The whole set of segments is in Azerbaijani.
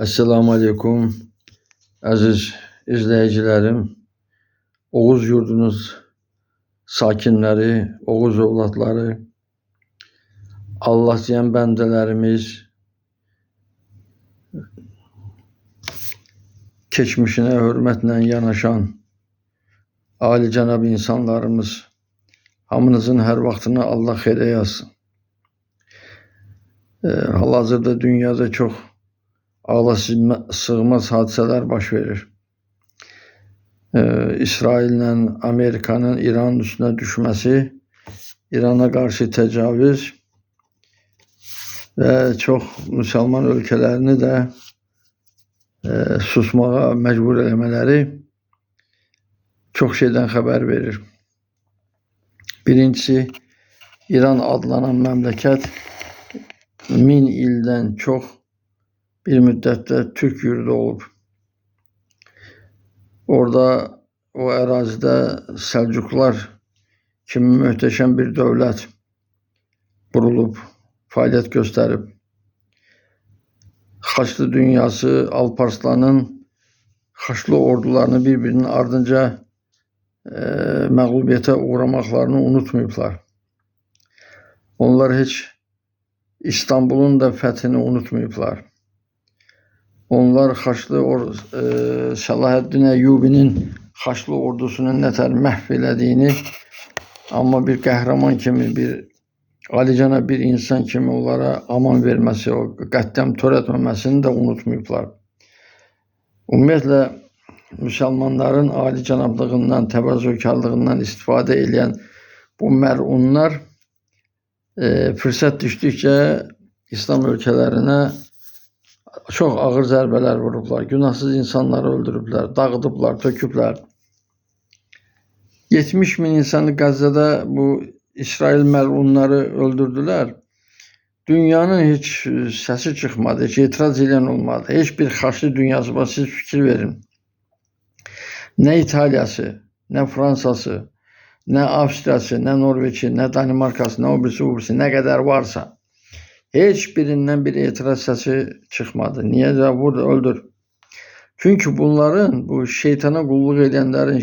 Esselamu Aleyküm, aziz izleyicilerim, Oğuz yurdunuz sakinleri, Oğuz evlatları, Allah diyen bendelerimiz, geçmişine hürmetle yanaşan âli-cənab insanlarımız, hamınızın her vaxtını Allah xeyrə yazsın. Hal-hazırda dünyada çok ağla sığmaz hadiseler baş verir. İsrail'le Amerika'nın İran'ın üstüne düşmesi, İran'a karşı tecavüz ve çok Müslüman ülkelerini de susmağa mecbur eləmələri çok şeyden haber verir. Birincisi, İran adlanan memleket 1000 ilden çok bir müddette Türk yurdu olub. Orada o ərazidə Səlcuqlar kimi möhtəşəm bir dövlət qurulub, fəaliyyət göstərib. Haçlı dünyası Alparslanın Haçlı ordularını birbirinin ardınca məğlubiyyətə uğramaqlarını unutmayıblar. Onlar heç İstanbul'un da fəthini unutmayıblar. Onlar Haçlı Salahaddin Eyyubi'nin Haçlı ordusunun nətər məhv elədiyini, amma bir qəhrəman kimi, bir alicana bir insan kimi onlara aman verməsi, o qəddəm törətməməsini də unutmayıblar. Ümumiyyətlə, Müslümanların alicanablığından, təvazökarlığından istifadə edən bu məlunlar fürsət düşdükcə İslam ölkələrinə çok ağır zərbələr vurublar. Günahsız insanları öldürüblər, dağıdıblar, töküblər. 70 bin insanı Gazze'de bu İsrail məlunları öldürdülər. Dünyanın hiç səsi çıxmadı, hiç etiraz edən olmadı. Heç bir xaçlı dünyası var, siz fikir verin. Ne İtalyası, ne Fransası, ne Avstriyası, ne Norveç'i, ne Danimarkası, ne birisi, ne kadar varsa hiçbirinden bir etiraz sesi çıkmadı. Niye de burada öldür? Çünkü bunların, bu şeytana kulluk edenlerin,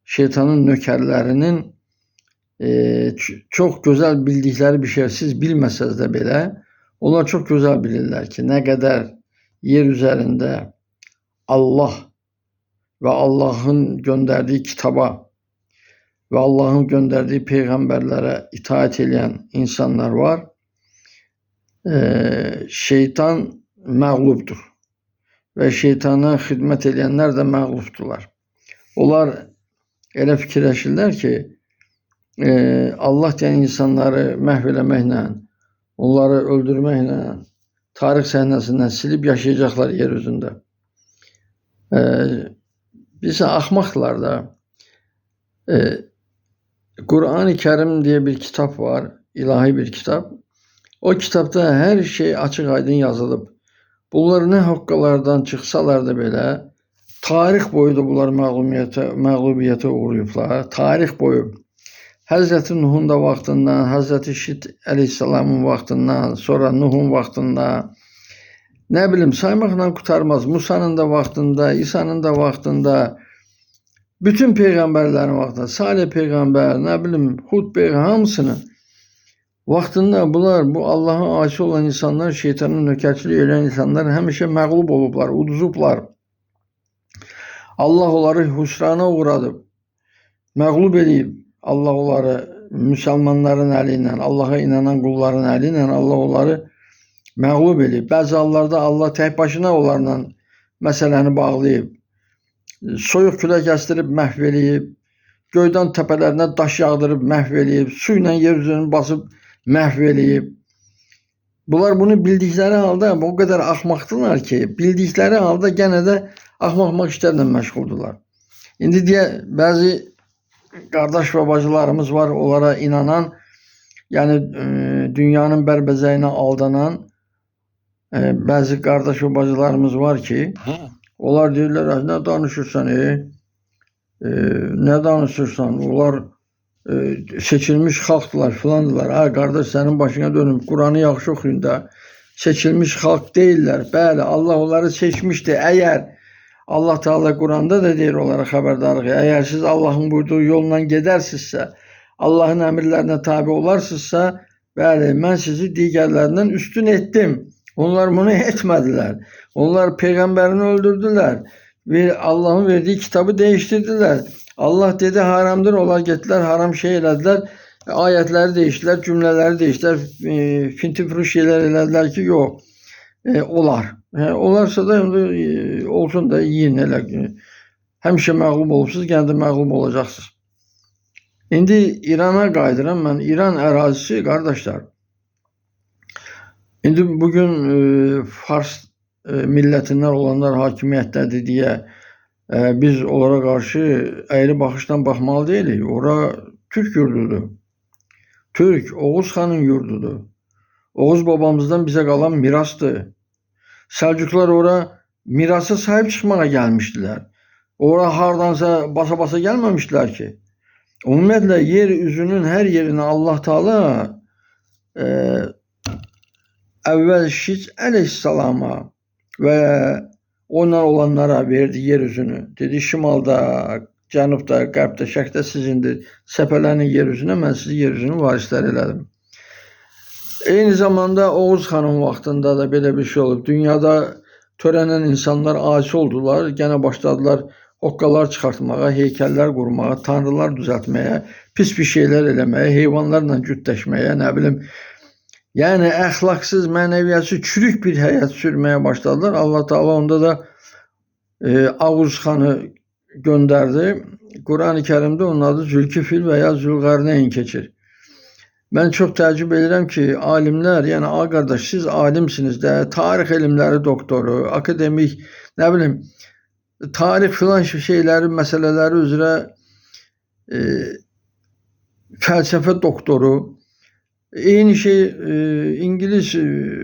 şeytanın nökerlerinin çok güzel bildikleri bir şey. Siz bilmeseniz de bile onlar çok güzel bilirler ki ne kadar yer üzerinde Allah ve Allah'ın gönderdiği kitaba ve Allah'ın gönderdiği peygamberlere itaat eden insanlar var. Şeytan məğlubdur ve şeytana xidmət edenler de məğlubdular. Onlar elə fikirləşirlər ki, Allah deyən insanları məhv eləməklə, onları öldürməklə tarix səhnəsindən silib yaşayacaqlar yer üzündə. Bizə axmaqlar da. Kur'an-ı Kerim diye bir kitap var, ilahi bir kitap. O kitapta her şey açık aydın yazılıb. Bunlar ne hoqqalardan çıxsalar da belə, tarix boyu da bunlar məğlubiyyətə uğrayıblar. Tarix boyu. Həzrəti Nuhun da vaxtından, Həzrəti Şit əleyhissalamın vaxtından, sonra Nuhun vaxtında, ne bilim saymakla kurtarmaz. Musa'nın da vaxtında, İsa'nın da vaxtında, bütün peygamberlerin vaxtında, Salih peygamber, ne bileyim Hud peygamber, hamısını vaxtında bunlar, bu Allah'a aşık olan insanlar, şeytanın nökərçiliği edən insanlar həmişə məğlub olublar, uduzublar. Allah onları hüsrana uğradıb, məğlub edib. Allah onları Müslümanların əliyle, Allah'a inanan qulların əliyle Allah onları məğlub edib. Bəzi hallarda Allah tek başına onlarla məsələni bağlayıb. Soyuq külək əstirib məhv eləyib, göydən təpələrinə daş yağdırıb məhv eləyib, su ilə yer üzerine basıb məhv eləyib. Bunlar bunu bildikleri halda o kadar axmaqdılar ki, bildikleri halda gene de axmaq işlərlə məşğuldular. İndi deyə bəzi qardaş və bacılarımız var, onlara inanan, yani dünyanın bərbəzəyinə aldanan bəzi qardaş və bacılarımız var ki, onlar deyirlər, ne danışırsan, ne danışırsan, onlar seçilmiş xalqdılar filandılar. Ha kardeş, senin başına dönüm, Kur'an'ı yaxşı oxuyun da, seçilmiş halk değiller. Bəli, Allah onları seçmişti. Eğer Allah Teala Kur'an'da da deyir olarak haberdarlık. Eğer siz Allah'ın buyurduğu yoldan gidersizse, Allah'ın emirlerine tabi olarsızsa, bəli, ben sizi diğerlerinden üstün ettim. Onlar bunu etmediler. Onlar peygamberini öldürdüler ve Allah'ın verdiği kitabı değiştirdiler. Allah dedi haramdır, onlar getdiler haram şey elədilər. Ayetleri değiştiler, cümleleri değiştiler, fintifru şeyler elədilər ki, yok. Olar. Olarsa da olsun da yiyin elə. Həmişə məğlub olubsuz, gene de məğlub olacaqsınız. İndi İran'a qayıdıram mən. İran ərazisi, qardaşlar. İndi bugün Fars milletinden olanlar hakimiyyətdədir deyə biz onlara karşı eğri bakıştan bakmalı değiliz. Ora Türk yurdudur. Türk, Oğuz Xan'ın yurdudur. Oğuz babamızdan bize kalan mirastı. Selçuklar ora mirasa sahip çıkmaya gelmiştiler. Ora hardansa basa basa gelmemişler ki. Ümumiyyətlə yeryüzünün her yerine Allah Teala evvel Şic aleyhisselama ve onlar olanlara verdi yeryüzünü. Dedi şimalda, cənubda, qərbdə, şərqdə sizindir. Səpələnin yeryüzünə, mən sizi yeryüzünün varisləri elədim. Eyni zamanda Oğuz Xanın vaxtında da belə bir şey olub. Dünyada törənən insanlar asi oldular. Gene başladılar hoqqalar çıxartmağa, heykəllər qurmağa, tanrılar düzəltməyə, pis bir şeyler eləməyə, heyvanlarla cütləşməyə, nə bilim. Yani əxlaqsız, mənəviyyatı çürük bir həyat sürməyə başladılar. Allah Teala onda da Oğuz Xanı gönderdi. Kur'an-ı Kerim'de onun adı Zülkifil veya Zülqarneyn keçir. Ben çok təəccüb edirəm ki, alimler, yani kardeş siz alimsiniz de, tarih ilimleri doktoru, akademik, ne bileyim, tarih filan şeyleri, meseleleri üzere felsefe doktoru, aynı şey İngiliz,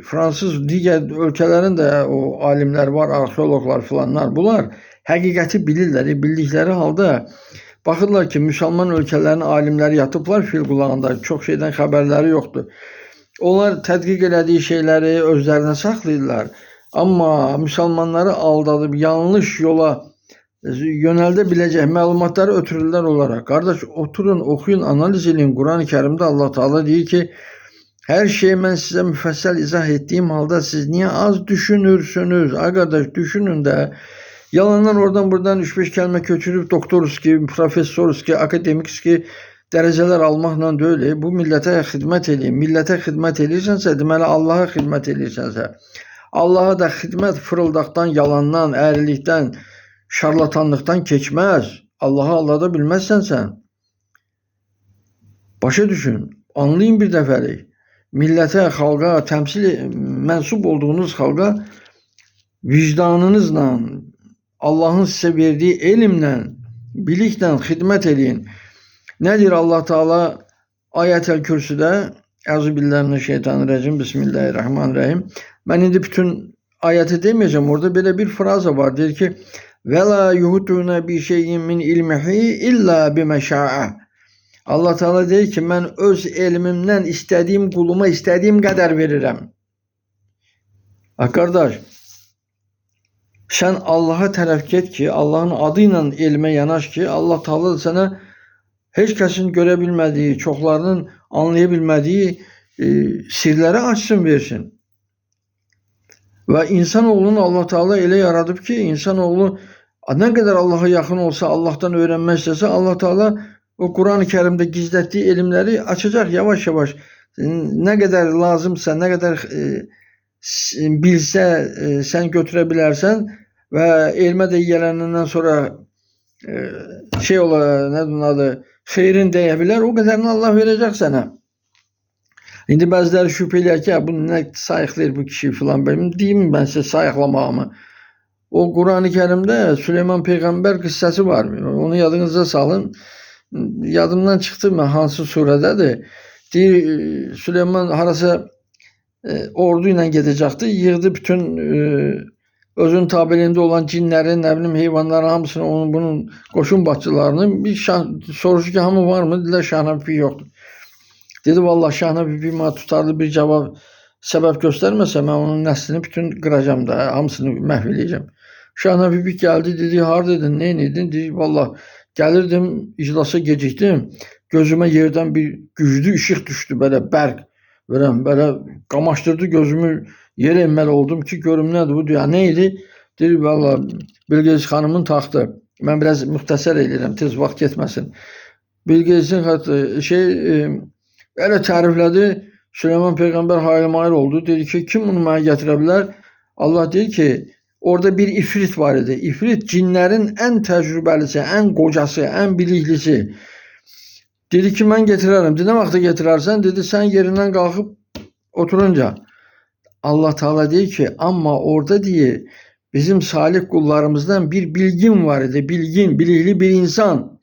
Fransız, diğer ülkelerin de o alimler var, arkeologlar filanlar. Bunlar həqiqəti bilirlər. Bildikleri halda baxırlar ki, Müslüman ülkelerin alimleri yatıblar fil qulağında. Çok şeyden haberleri yoktur. Onlar tədqiq elədiyi şeyleri özlerine saxlayırlar. Ama Müslümanları aldadıb yanlış yola yöneldebilecek məlumatları ötürürlər olarak. Kardeş oturun, okuyun, analiz edin. Kur'an-ı Kerim'de Allah Teala diyor ki, her şeyi ben size müfessel izah ettiğim halde siz niye az düşünürsünüz? Arkadaş düşünün de yalandan oradan buradan 3-5 kelime köçürüp doktoruz ki, profesörüz ki, akademikiz ki dereceler almakla değil. Bu millete hizmet edin. Millete hizmet edirsense deməli Allah'a hizmet edirsense. Allah'a da hizmet fırıldaktan, yalandan, əyrilikten, şarlatanlıktan keçmez. Allah'ı aldada bilmezsen sen. Başa düşün. Anlayın bir dəfəlik. Millete, halka, mensup olduğunuz halka vicdanınızla, Allah'ın size verdiği elimle, bilikle hizmet edin. Nedir Allah Teala Ayet-el Kürsü'de? Euzubillahimineşşeytanirracim. Bismillahirrahmanirrahim. Ben indi bütün ayeti demeyeceğim. Orada böyle bir fraza var. Der ki ve la yuhutuna bi şeyin min ilmihi illa bimeşa'a. Allah Teala der ki ben öz elimimden istediğim kuluma istediğim kadar veririm. Kardeş sen Allah'a tərəf get ki, Allah'ın adıyla elmə yanaş ki, Allah Teala sana hiç kəsin görə bilmədiyi, çoxlarının anlaya bilmədiyi sirləri açsın versin. Ve insanoğlunu Allah Teala elə yaradıb ki, insanoğlu ne kadar Allah'a yakın olsa, Allah'tan öğrenmək istəsə, Allah Teala o Kur'an-ı Kerim'de gizlettiği ilimleri açacak yavaş yavaş. Ne kadar lazımsa, ne kadar bilse sen götürebilirsen ve elmə de geleninden sonra şey ola, ne bunun adı, xeyrin deyebilir, o kadarını Allah verecek sana. İndi bəziləri şübhə eləyər ki, bu nə sayıqlayır bu kişi filan, deyim ben size sayıqlamağımı. O Kur'an-ı Kerim'de Süleyman Peygamber kıssası var. Onu yadınıza salın. Yadımdan çıktı mı hansı surededir? Deyir, Süleyman harasa orduyla gedəcəkdi. Yığdı bütün özün tabeliyində olan cinləri, nə bilim heyvanların hamısını, onun bunun qoşun başçılarını bir soruşdu ki, hamı var mı? Dedilər Şahına Pipi yoxdur. Dedi vallahi Şahına Pipi tutardı bir cevap səbəb göstərməsə mən onun nəslini bütün qıracam da, hamısını məhv eləyəcəm. Şahına bibi gəldi, dedi, haradaydın, neynəydin? Dedi, valla gəlirdim, iclasa gecikdim. Gözümə yerdən bir güclü işıq düşdü, belə bərq verəm, belə qamaşdırdı gözümü, yerə enməli oldum ki, görüm nədir bu? Ya, nə idi? Dedi, valla Bilqeyis xanımın taxtı. Mən biraz müxtəsər edirəm, tez vaxt getməsin. Bilqeyisin elə təriflədi. Süleyman Peyğəmbər hayır oldu. Dedi ki, kim bunu mənə gətirə bilər? Allah deyir ki, orada bir ifrit var idi. İfrit cinlərin ən təcrübəlisi, ən qocası, ən biliklisi. Dedi ki, mən getirərəm. Dedi, nə vaxta getirərsən? Dedi, sən yerindən qalxıb oturunca. Allah Teala deyir ki, amma orada deyir, bizim salih qullarımızdan bir bilgin var idi. Bilgin, bilikli bir insan.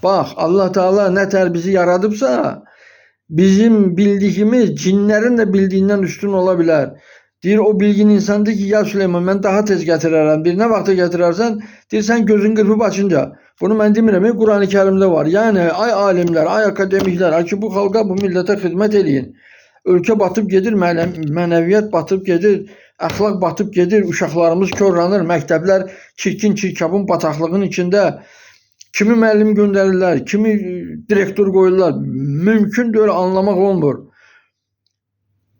Bax, Allah Teala nə tər bizi yaradıbsa, bizim bildiyimiz cinlərin də bildiyindən üstün ola bilər. Deyir, o bilgin insandır ki, ya Süleyman, mən daha tez gətirərəm. Deyir, nə vaxta gətirərsən? Deyir, sən gözün qırpıb açınca. Bunu mən demirəm, Qur'an-ı Kərimdə var. Yəni, ay alimlər, ay akademiklər, ay ki, bu xalqa, bu millətə xidmət eləyin. Ölkə batıb gedir, mənəviyyat batıb gedir, əxlaq batıb gedir, uşaqlarımız körlanır, məktəblər çirkin-çirkabın bataqlığın içində. Kimi müəllim göndərirlər, kimi direktor qoyurlar. Mümkün deyil, anlamaq olmur.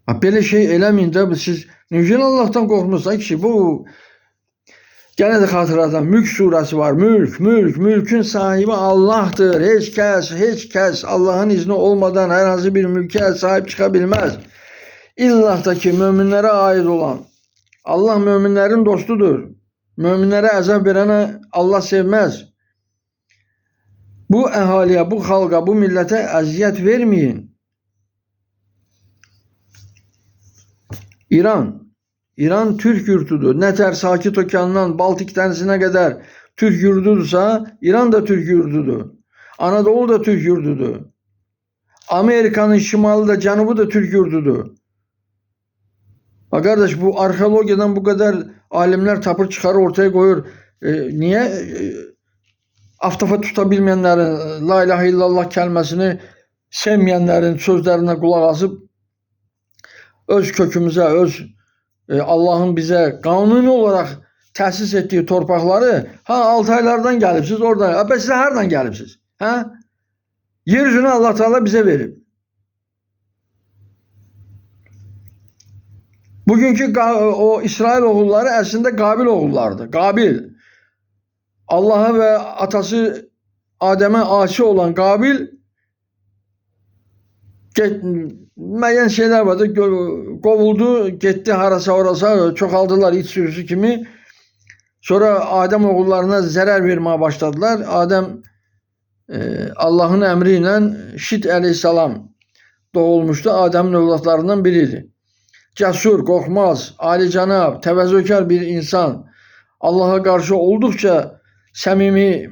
Belə şey eləməyin də, siz necə Allahdan qorxmursunuz ki, bu gene də xatırladan Mülk surəsi var. Mülkün sahibi Allah'tır. Heç kəs Allah'ın izni olmadan hər hansı bir mülke sahip çıxa bilməz. İllah da ki, möminlərə aid olan Allah möminlərin dostudur. Möminlərə əzab verənə Allah sevməz. Bu əhaliyə, bu xalqa, bu millətə əziyyət verməyin. İran Türk yurdudur. Ne tər Sakit Okeanından Baltik dənizinə qədər Türk yurdudursa, İran da Türk yurdudur. Anadolu da Türk yurdudur. Amerika'nın şimalı da cənubu da Türk yurdudur. Ha kardeş, bu arkeologiyadan bu kadar alimler tapır çıkarır ortaya koyur. Niye aftafa tutabilmeyenlerin, la ilahe illallah kəlməsini sevmeyenlerin sözlerine kulaq asıp öz kökümüze, Allah'ın bize kanuni olarak təsis ettiği torpaqları, Altaylardan gəlibsiz, orada. Siz hardan gəlibsiz? Yeryüzünü Allah Teala bize verib. Bugünkü o İsrail oğulları əslində Qabil oğullarıdır. Qabil. Allah'a ve atası Adem'e asi olan Qabil müəyyən şeyler vardı. Kovuldu, gitti harasa orasa, çoxaldılar iç sürüsü kimi. Sonra Adem oğullarına zarar vermeye başladılar. Adem Allah'ın emriyle Şit aleyhisselam doğulmuştu. Adem'in evlatlarından biriydi. Cesur, korkmaz, âli-cənab, təvəzzökar bir insan. Allah'a karşı oldukça səmimi,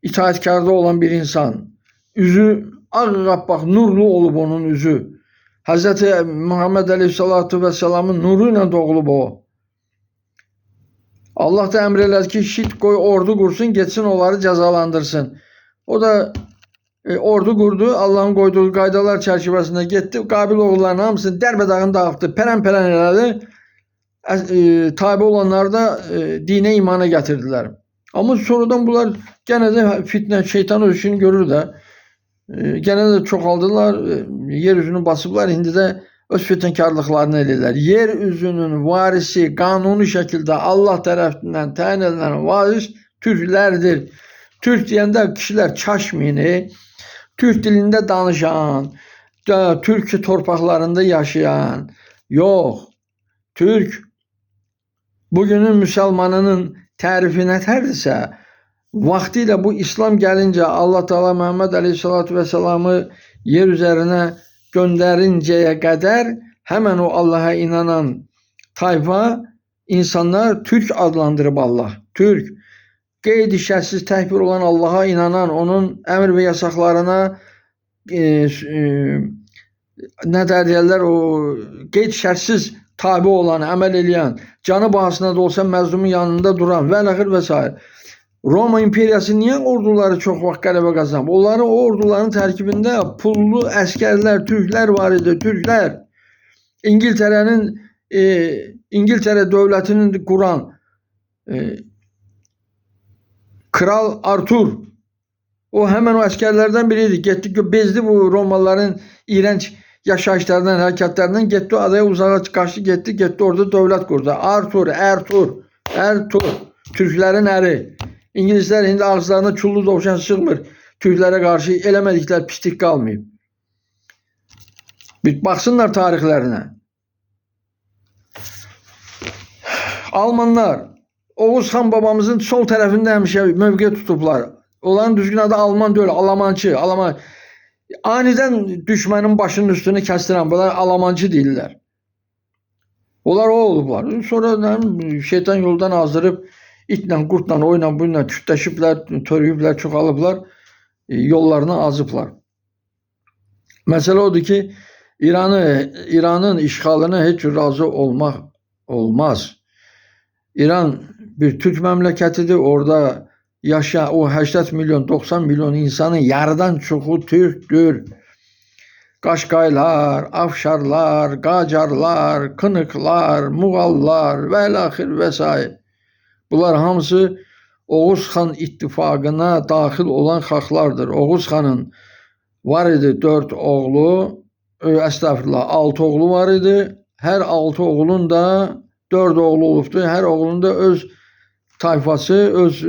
itaatkarda olan bir insan. Üzü ağappaq, nurlu olub onun üzü. Hz. Muhammed Aleyhisselatü Vesselam'ın nuruyla doğulub o. Allah da əmr elədi ki, Şit qoy ordu qursun, getsin onları cəzalandırsın. O da ordu qurdu, Allah'ın qoyduğu qaydalar çərçivəsində getdi. Qabil oğullarının hamısını dərbədağını dağıtdı, pərən-pərən elədi. Tabi olanlar da dine imana gətirdilər. Ama sonradan bunlar gene de fitne, şeytan öz işini görür de. Gene de çoxaldılar, yeryüzünü basıblar, indi də öz fitnəkarlıqlarını edirlər. Yeryüzünün varisi kanuni şəkildə Allah tərəfindən təyin edilən varis Türklərdir. Türk deyəndə kişilər çaşmayın, Türk dilində danışan, Türk torpaqlarında yaşayan, yox. Türk bugünün müsəlmanının tərifi nətərdirsə, vaktiyle bu İslam gelince Allah Teala Muhammed Aleyhisselatü Vesselam'ı yer üzerine gönderinceye kadar hemen o Allah'a inanan tayfa insanlar Türk adlandırıb Allah. Türk. Qeyd-i şərtsiz təkbir olan Allah'a inanan, onun emir ve yasaklarına ne derler o qeyd şərtsiz tabi olan, əməl eləyən, canı bahasına da olsa məzlumun yanında duran və əxir və s. Roma İmperiyası niye orduları çok vaxt qələbə qazanıb? Onların o orduların tərkibində pullu əsgərlər, Türklər var idi, Türklər. İngiltere'nin İngiltere devletinin kuran Kral Arthur, o hemen o askerlerden biriydi. Gitti, bezdi bu Romalıların iğrenç yaşayışlarından, hareketlerinden. Gitti adaya uzağa kaçtı, gitti orada devlet kurdu. Arthur. Türklerin eri. İngilizler indi ağızlarına çullu dovşan sığmır. Türklere karşı elemedikler pislik kalmayıp. Bir baksınlar tarihlerine. Almanlar Oğuz Han babamızın sol tarafında həmişə mövqe tutublar. Onların düzgün adı Alman deyil, Alamancı. Aniden düşmanın başının üstünü kəstirən, bunlar Alamancı deyirlər. Onlar o olublar. Sonra şeytan yoldan azdırıb, itlə, qurtla, oyla, bununla kütləşiblər, törüyüblər, çoxalıblar, yollarını azıblar. Məsələ odur ki, İranın işğalına heç razı olmaq olmaz. İran bir Türk məmləkətidir. Orada yaşayan o 80 milyon, 90 milyon insanın yarıdan çoxu Türkdür. Qaşqaylar, Afşarlar, Qacarlar, Kınıklar, Muğallar və ilaxır və s. Bunlar hamısı Oğuz xan ittifaqına daxil olan xalqlardır. Oğuz xanın var idi 4 oğlu, estağfurullah 6 oğlu var idi. Hər 6 oğlun da 4 oğlu olubdu. Hər oğlun da öz tayfası, öz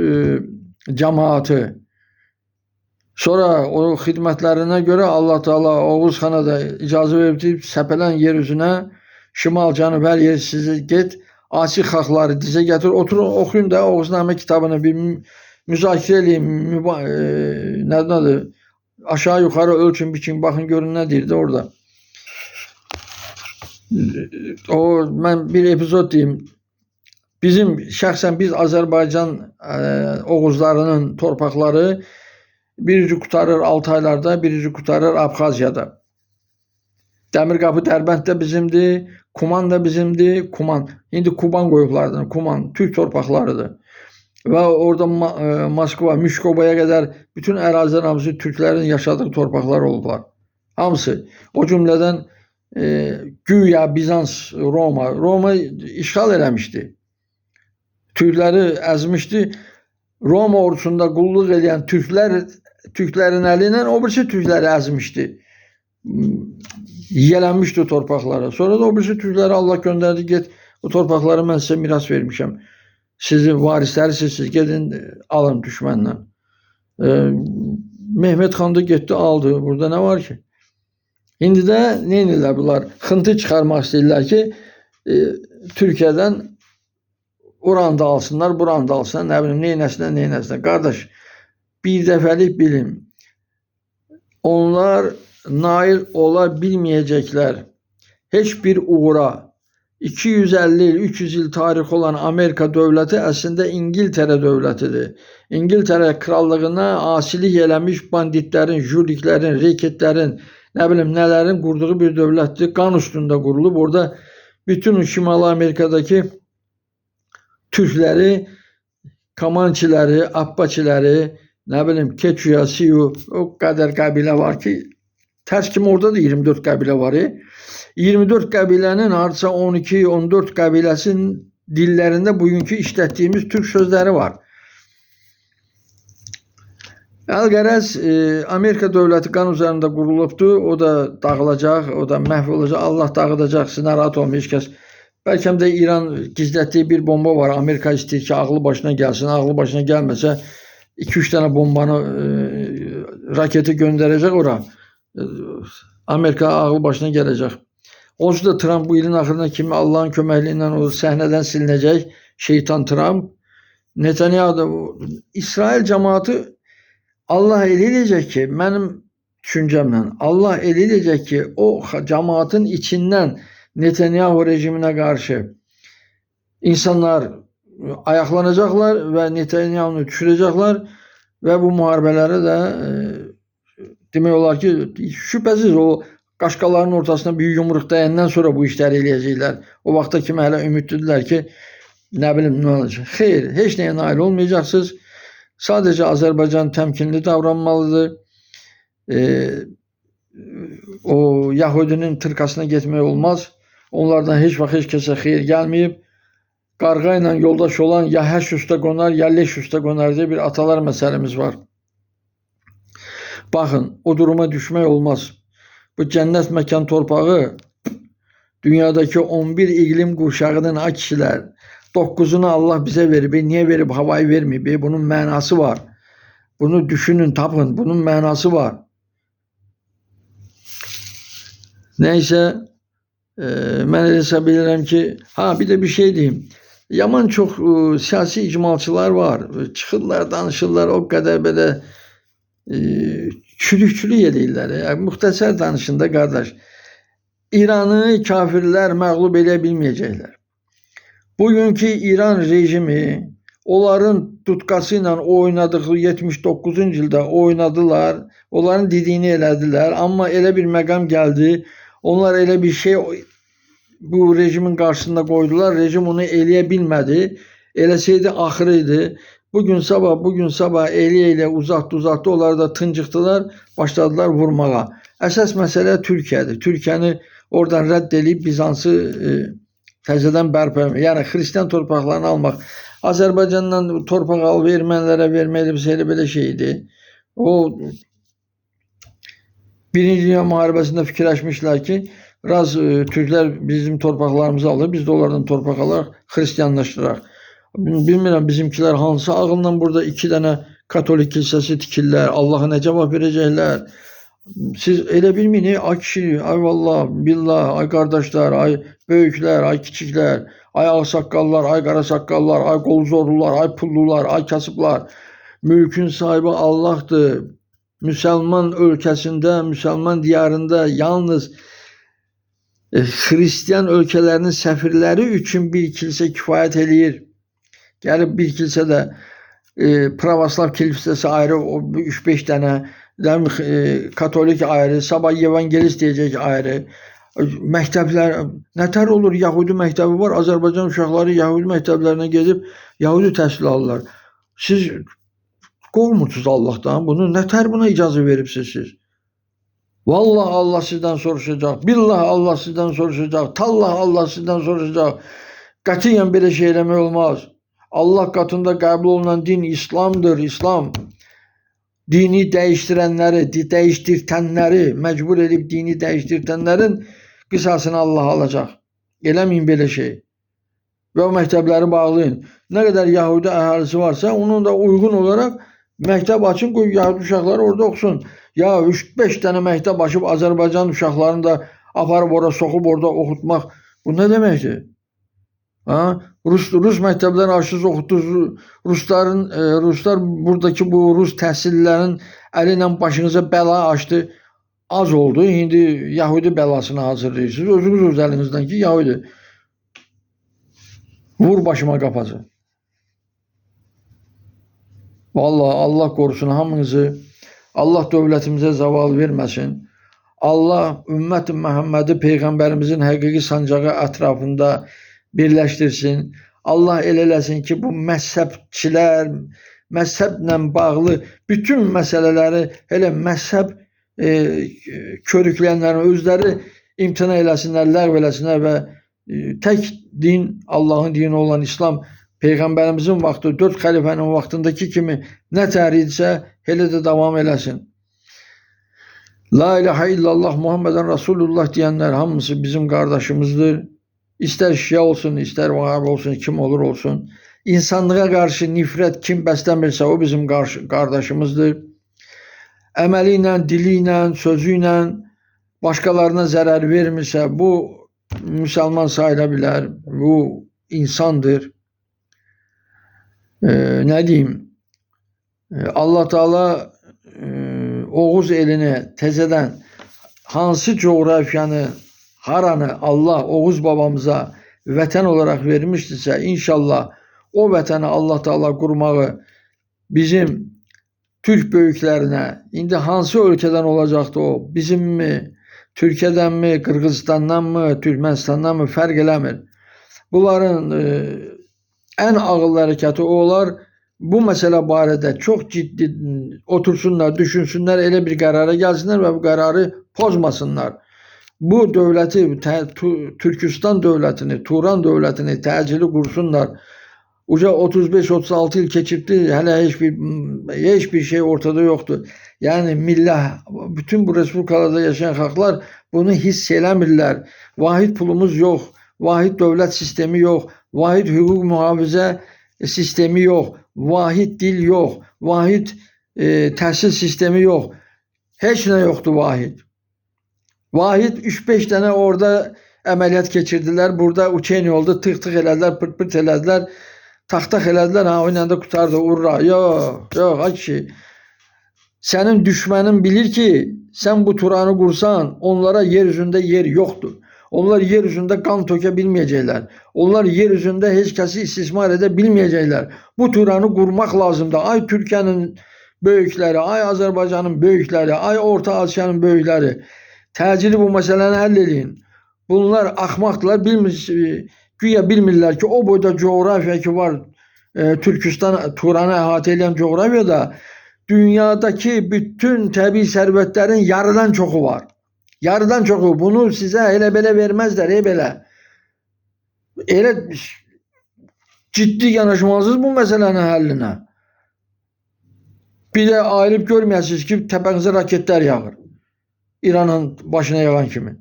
cemaatı. Sonra o xidmətlərinə görə Allah Teala Oğuz xana da icazə verdi, səpələn yer üzünə, şimal, cənub hər yer sizi get, asi xalqları dizə gətir, oturun, oxuyun da Oğuznamə kitabını bir müzakirə edin, nədir, aşağı yuxarı ölçün, biçin, baxın, görün nə deyir də orada. Mən bir epizod deyim. Şəxsən biz Azərbaycan Oğuzlarının torpaqları birici qutarır Altaylarda, birici qutarır Abxaziyada. Dəmirqapı Dərbənd də bizimdir, Kuman da bizimdir. İndi Kuban qoyublardır. Kuman Türk torpaqlarıdır. Və orada Moskva, Müşkobaya qədər bütün ərazilərin hamısı Türklərin yaşadığı torpaqlar olublar. Hamısı. O cümlədən güya Bizans, Roma işğal eləmişdi. Türkləri əzmişdi. Roma ordusunda qulluq edən Türklərin əli ilə o birisi Türkləri əzmişdi. Yiyələnmişdi torpaqlara. Sonra da o birisi Türkləri Allah göndərdi, get o torpaqları mən sizə miras vermişəm. Sizin varislərisiniz, gedin alın düşmənlə. Mehmet xan da getdi aldı. Burada nə var ki? İndi də nə edirlər bunlar? Xıntı çıxarmaq istəyirlər ki, Türkiyədən oranı da alsınlar, buranı da alsınlar, nə bilim, neynəsinlər. Qardaş, bir dəfəlik bilin. Onlar nail ola bilməyəcəklər. Heç bir uğura 250 il, 300 il tarix olan Amerika dövləti əslində İngiltərə dövlətidir. İngiltərə krallığına asilik eləmiş banditlərin, jüliklərin, reketlərin, nə bilim nələrin qurduğu bir dövlətdir. Qan üstündə qurulub. Orada bütün Şimali Amerikadakı Türkləri, Kamançiləri, Abbaçiləri, nə bilim Keçuya, Siyu, o qədər qəbilə var ki, tərs kimi orada da 24 qəbilə var. 24 qəbilənin hardasa 12-14 qəbiləsinin dillərində bugünkü işlətdiyimiz türk sözləri var. Əlqərəz Amerika dövləti qan üzərində qurulubdur. O da dağılacaq, o da məhv olacaq. Allah dağıdacaq, siz narahat olmayın, heç kəs. Bəlkə də İran gizlətdiyi bir bomba var. Amerika istəyir ki, ağlı başına gəlsin. Ağlı başına gəlməsə 2-3 dənə bombanı, raketi göndərəcək ora. Amerika ağlı başına gələcək. Onsuz da Trump bu ilin axırına kimi Allahın köməkliyi ilə o səhnədən silinəcək. Şeytan Trump. Netanyahu, İsrail cəmaatı Allah elə eləyəcək ki, mənim düşüncəmlə, Allah elə eləyəcək ki, o cəmaatın içindən Netanyahu rejiminə qarşı insanlar ayaqlanacaqlar və Netanyahunu düşürəcəklər və bu müharibələrə də demək olar ki, şübhəsiz o qaşqaların ortasına bir yumruq dəyəndən sonra bu işləri eləyəcəklər. O vaxta kimi hələ ümidlidirlər ki, nə bilim nə olacaq. Xeyr, heç nəyə nail olmayacaqsınız. Sadəcə Azərbaycan təmkinli davranmalıdır. O Yahudinin tırkasına getmək olmaz. Onlardan heç vaxt heç kəsə xeyir gəlməyib. Qarğa ilə yoldaş olan ya həş üstə qonar, ya leş üstə qonar diye bir atalar məsələmiz var. Baxın, o duruma düşmək olmaz. Bu cənnət məkan torpağı dünyadaki 11 iqlim qurşağının ay kişilər 9'unu Allah bizə verib. Niyə verib? Havayı verməyib. Bunun mənası var. Bunu düşünün, tapın. Bunun mənası var. Neyse, mən elə hesab edirəm ki, bir de bir şey diyeyim. Yaman çox siyasi icmalçılar var. Çıxırlar, danışırlar, o qədər belə çürük edirlər. Yəni, müxtəsər danışında qardaş, İran'ı kafirlər məğlub edə bilməyəcəklər. Bugünkü İran rejimi onların tutkasıyla oynadığı 79. ildə oynadılar. Onların dediğini elədilər. Amma elə bir məqam gəldi. Onlar elə bir şey bu rejimin qarşısında qoydular. Rejim onu eləyə bilmədi. Eləsəydi axırıydı. Bugün sabah elə uzatdı. Onlar da tıncıqdılar. Başladılar vurmağa. Əsas məsələ Türkiyədir. Türkiyəni oradan rədd edib Bizansı təzədən bərpa etmək. Yəni Xristian torpaqlarını almaq. Azərbaycandan torpaq alıb ermənilərə vermək belə şeydi. O Birinci Dünya Müharibəsində fikirləşmişlər ki, Türklər bizim torpaqlarımızı alır, biz də onlardan torpaq alaraq Xristianlaşdıraq. Bilmirəm bizimkilər hansı ağılla burada 2 dənə katolik kilsəsi tikirlər, Allah'a nə cavab verəcəklər. Siz elə bilməyin, ay kişi, ay vallah, billah, ay qardaşlar, ay böyüklər, ay kiçiklər, ay ağsaqqallar, ay qarasaqqallar, ay qolzorlular, ay pullular, ay kasıblar. Mülkün sahibi Allah'dır. Müsəlman ölkəsində, Müsəlman diyarında yalnız Hristiyan ölkələrinin səfirləri üçün bir kilsə kifayət eləyir. Gəlib bir kilsədə Pravoslav kilsəsi ayrı, 3-5 dənə, katolik ayrı, sabah evangelist deyəcək ayrı. Məktəblər, nətər olur, Yahudi məktəbi var, Azərbaycan uşaqları Yahudi məktəblərinə gedib Yahudi təhsil alırlar. Siz qorxmursuz Allah'tan, bunu nətər buna icazə veribsiniz siz? Vallahi Allah sizdən soruşacaq, billah Allah sizdən soruşacaq, tallah Allah sizdən soruşacaq. Qətiyyən belə şey eləmək olmaz. Allah qatında qəbul olunan din İslamdır, İslam. Dini dəyişdirənləri, dəyişdirtənləri, məcbur edib dini dəyişdirtənlərin qisasını Allah alacaq. Eləməyin belə şey. Və o məktəbləri bağlayın. Nə qədər Yahudi əhalisi varsa, onun da uyğun olaraq məktəb açın, qoy Yahudi uşaqları orada oxusun. Ya 3-5 dənə məktəb açıb Azərbaycan uşaqlarını da aparıb orada soxub orada oxutmaq. Bu nə deməkdir? Rus məktəbləri açdınız, oxutdunuz. Ruslar buradakı bu Rus təhsillərin əli ilə başınıza bəla açdı. Az oldu. İndi Yahudi bəlasını hazırlayırsınız. Özünüz öz əlinizdən ki, Yahudi. Vur başıma qapacı. Vallahi Allah qorusun hamınızı. Allah dövlətimizə zaval verməsin. Allah ümmət-i Məhəmmədi Peyğəmbərimizin həqiqi sancağı ətrafında birləşdirsin. Allah elə eləsin ki, bu məzhəbçilər, məzhəblə bağlı bütün məsələləri elə məzhəb körükləyənlərin özləri imtina eləsinlər, ləğv eləsinlər və tək din, Allahın dini olan İslam, Peyğəmbərimizin vaxtı, 4 xəlifənin vaxtındakı kimi nə təridirsə, elə də davam eləsin. La ilahə illallah Muhammeden Resulullah deyənlər hamısı bizim qardaşımızdır. İstər şia olsun, istər vahab olsun, kim olur olsun. İnsanlığa qarşı nifrət kim bəsləmirsə, o bizim qardaşımızdır. Əməli ilə, dili ilə, sözü ilə başqalarına zərər vermirsə, bu müsəlman sayıla bilər, bu insandır. Nə deyim? Allah Teala Oğuz elini təzədən hansı coğrafiyanı, haranı Allah Oğuz babamıza vətən olaraq vermişdirsə, inşallah o vətəni Allah Teala qurmağı bizim Türk böyüklərinə, indi hansı ölkədən olacaqdı o? Bizimmi, Türkiyədənmi, Qırğızstandanmı, Türkmenistandanmı fərq eləmir. Bunların ən ağıllı hərəkəti o olar. Bu məsələ barədə çox ciddi otursunlar, düşünsünlər, elə bir qərara gəlsinlər və bu qərarı pozmasınlar. bu dövləti, Türkistan dövlətini, Turan dövlətini təcili qursunlar. Uca 35-36 il keçibdi, hələ heç bir şey ortada yoxdur. Yəni millə, bütün bu respublikalarda yaşayan xalqlar bunu hiss eləmirlər. Vahid pulumuz yox, vahid dövlət sistemi yox, vahid hüquq mühafizə sistemi yox, vahid dil yox, vahid təhsil sistemi yox. Heç nə yoxdur vahid. Vahid 3-5 dənə orada əməliyyat keçirdilər. Burada uçen oldu, tık-tık elədilər, pırt-pırt elədilər, taxtaq elədilər, ha, o ilə də qutardı, urra. Yox, ay kişi. Sənin düşmənin bilir ki, sən bu Turanı qursan, onlara yer üzündə yer yoxdur. Onlar yer üzündə qan tökə bilməyəcəklər. Onlar yer üzündə heç kəsi istismar edə bilməyəcəklər. Bu Turanı qurmaq lazımdır. Ay Türkiyənin böyükləri, ay Azərbaycanın böyükləri, ay Orta Asiyanın böyükləri. Təcili bu məsələni həll edin. Bunlar axmaqdırlar, güya bilmirlər ki, o boyda coğrafiya ki var, Türkistan, Turanı əhatə edən coğrafiyada dünyadakı bütün təbii sərvətlərin yarıdan çoxu var. Yarıdan çoxu. Bunu sizə elə-belə verməzlər, belə. Elə ciddi yanaşmalısınız bu məsələnin həllinə. Bir də ayırıb görməyəsiniz ki, təpənizə raketlər yağır. İranın başına yağan kimi.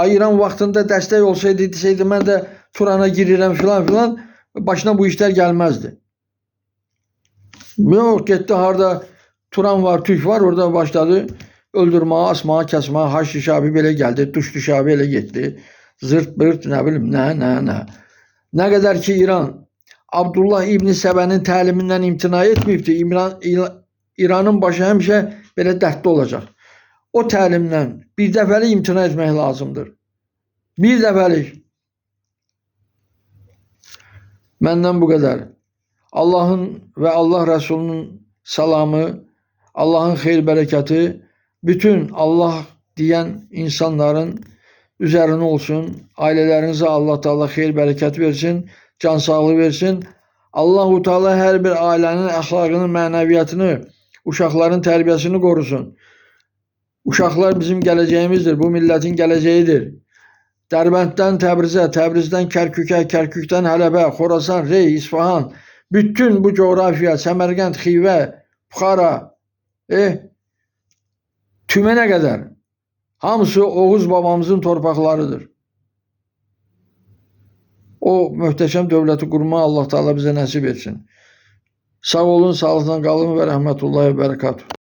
İran vaxtında dəstək olsaydı, deseydi, mən də Turana girirəm filan, başına bu işlər gəlməzdi. Yox, getdi harada Turan var, Türk var, orada başladı öldürməyə, asmağa, kəsməyə, haş şişabi belə gəldi, duş şişabi elə getdi. Zırt pırt, nə bilim, nə. Nə qədər ki İran Abdullah İbn Səbənin təlimindən imtina etməyibdi, İranın başı həmişə belə dərdli olacaq. O təlimdən bir dəfəlik imtina etmək lazımdır. Bir dəfəlik. Məndən bu qədər. Allahın və Allah Rəsulunun salamı, Allahın xeyir-bərəkəti bütün Allah deyən insanların üzərinə olsun. Ailələrinizə Allah Teala xeyir-bərəkət versin, can sağlığı versin. Allah-u Teala hər bir ailənin əxlaqını, mənəviyyatını, uşaqların tərbiyəsini qorusun. Uşaqlar bizim gələcəyimizdir, bu millətin gələcəyidir. Dərbənddən Təbrizə, Təbrizdən Kərkükə, Kərkükdən Hələbə, Xorasan, Rey, İsfahan, bütün bu coğrafiya, Səmərqənd, Xivə, Buxara, Tümenə qədər hamısı Oğuz babamızın torpaqlarıdır. O möhtəşəm dövləti qurmağı Allah Teala bizə nəsib etsin. Sağ olun, sağlıqla qalın və rəhmətullahi və bərəkatuhu.